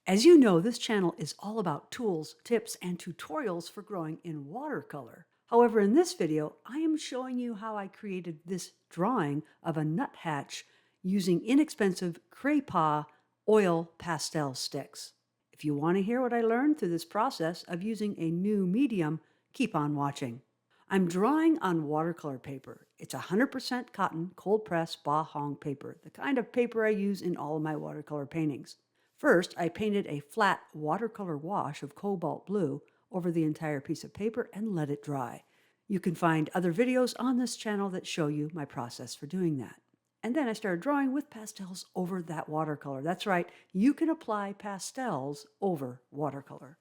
As you know, this channel is all about tools, tips, and tutorials for growing in watercolor. However, in this video, I am showing you how I created this drawing of a nuthatch using inexpensive Craypa oil pastel sticks. If you want to hear what I learned through this process of using a new medium, keep on watching. I'm drawing on watercolor paper. It's 100% cotton, cold press, Ba Hong paper, the kind of paper I use in all of my watercolor paintings. First, I painted a flat watercolor wash of cobalt blue over the entire piece of paper and let it dry. You can find other videos on this channel that show you my process for doing that. And then I started drawing with pastels over that watercolor. That's right, you can apply pastels over watercolor.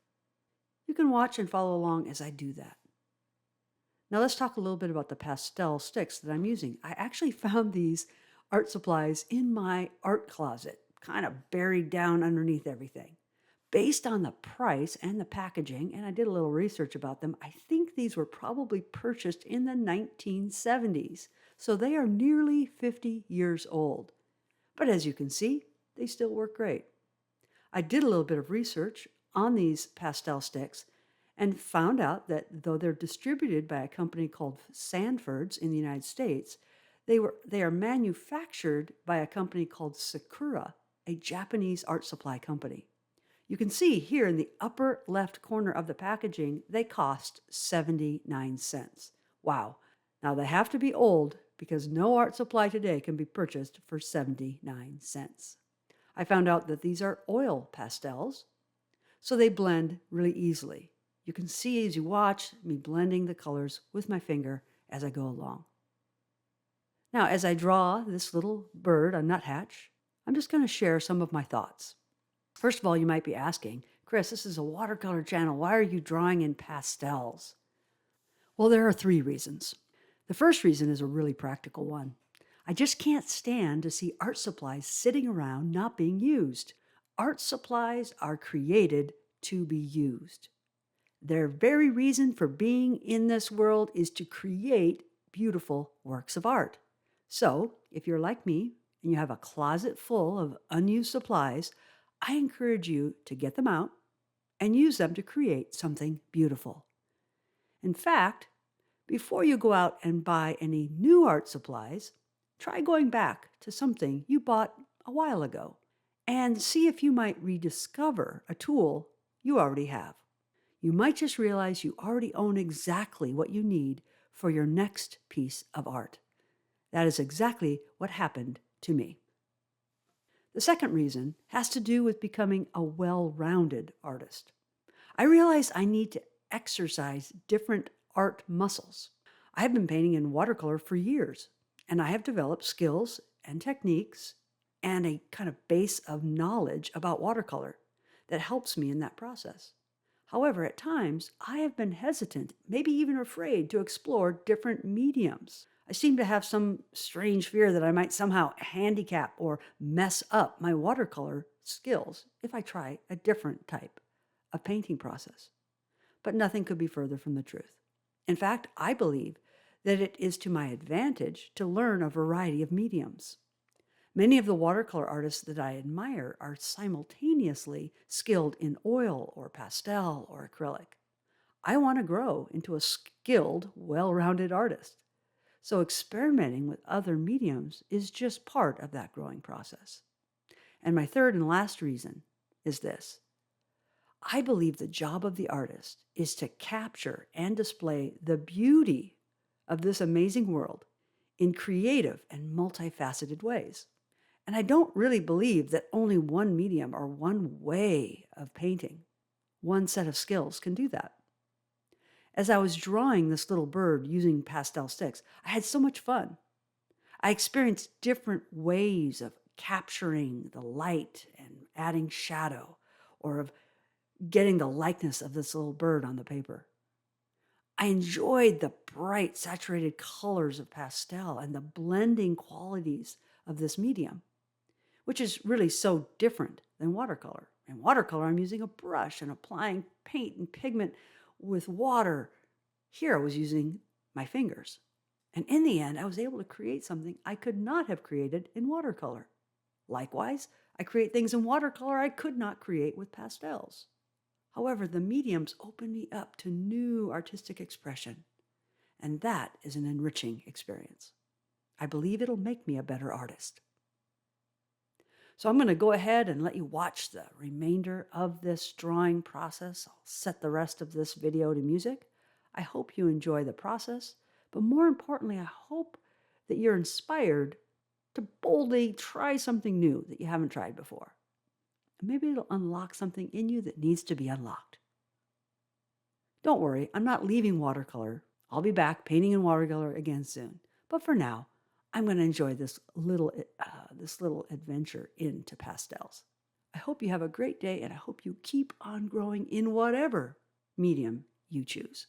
You can watch and follow along as I do that. Now let's talk a little bit about the pastel sticks that I'm using. I actually found these art supplies in my art closet, kind of buried down underneath everything. Based on the price and the packaging, and I did a little research about them, I think these were probably purchased in the 1970s. So they are nearly 50 years old. But as you can see, they still work great. I did a little bit of research on these pastel sticks and found out that though they're distributed by a company called Sanford's in the United States, they are manufactured by a company called Sakura, a Japanese art supply company. You can see here in the upper left corner of the packaging, they cost 79 cents. Wow. Now they have to be old because no art supply today can be purchased for 79 cents. I found out that these are oil pastels, so they blend really easily. You can see as you watch me blending the colors with my finger as I go along. Now, as I draw this little bird, a nuthatch, I'm just going to share some of my thoughts. First of all, you might be asking, Kris, this is a watercolor channel. Why are you drawing in pastels? Well, there are three reasons. The first reason is a really practical one. I just can't stand to see art supplies sitting around not being used. Art supplies are created to be used. Their very reason for being in this world is to create beautiful works of art. So, if you're like me and you have a closet full of unused supplies, I encourage you to get them out and use them to create something beautiful. In fact, before you go out and buy any new art supplies, try going back to something you bought a while ago and see if you might rediscover a tool you already have. You might just realize you already own exactly what you need for your next piece of art. That is exactly what happened to me. The second reason has to do with becoming a well-rounded artist. I realize I need to exercise different art muscles. I have been painting in watercolor for years, and I have developed skills and techniques and a kind of base of knowledge about watercolor that helps me in that process. However, at times, I have been hesitant, maybe even afraid to explore different mediums. I seem to have some strange fear that I might somehow handicap or mess up my watercolor skills if I try a different type of painting process. But nothing could be further from the truth. In fact, I believe that it is to my advantage to learn a variety of mediums. Many of the watercolor artists that I admire are simultaneously skilled in oil or pastel or acrylic. I want to grow into a skilled, well-rounded artist. So experimenting with other mediums is just part of that growing process. And my third and last reason is this. I believe the job of the artist is to capture and display the beauty of this amazing world in creative and multifaceted ways. And I don't really believe that only one medium or one way of painting, one set of skills can do that. As I was drawing this little bird using pastel sticks, I had so much fun. I experienced different ways of capturing the light and adding shadow, or of getting the likeness of this little bird on the paper. I enjoyed the bright, saturated colors of pastel and the blending qualities of this medium, which is really so different than watercolor. In watercolor, I'm using a brush and applying paint and pigment with water. Here I was using my fingers. And in the end, I was able to create something I could not have created in watercolor. Likewise, I create things in watercolor I could not create with pastels. However, the mediums open me up to new artistic expression, and that is an enriching experience. I believe it'll make me a better artist. So I'm going to go ahead and let you watch the remainder of this drawing process. I'll set the rest of this video to music. I hope you enjoy the process, but more importantly, I hope that you're inspired to boldly try something new that you haven't tried before. Maybe it'll unlock something in you that needs to be unlocked. Don't worry, I'm not leaving watercolor. I'll be back painting in watercolor again soon. But for now, I'm going to enjoy this little adventure into pastels. I hope you have a great day, and I hope you keep on growing in whatever medium you choose.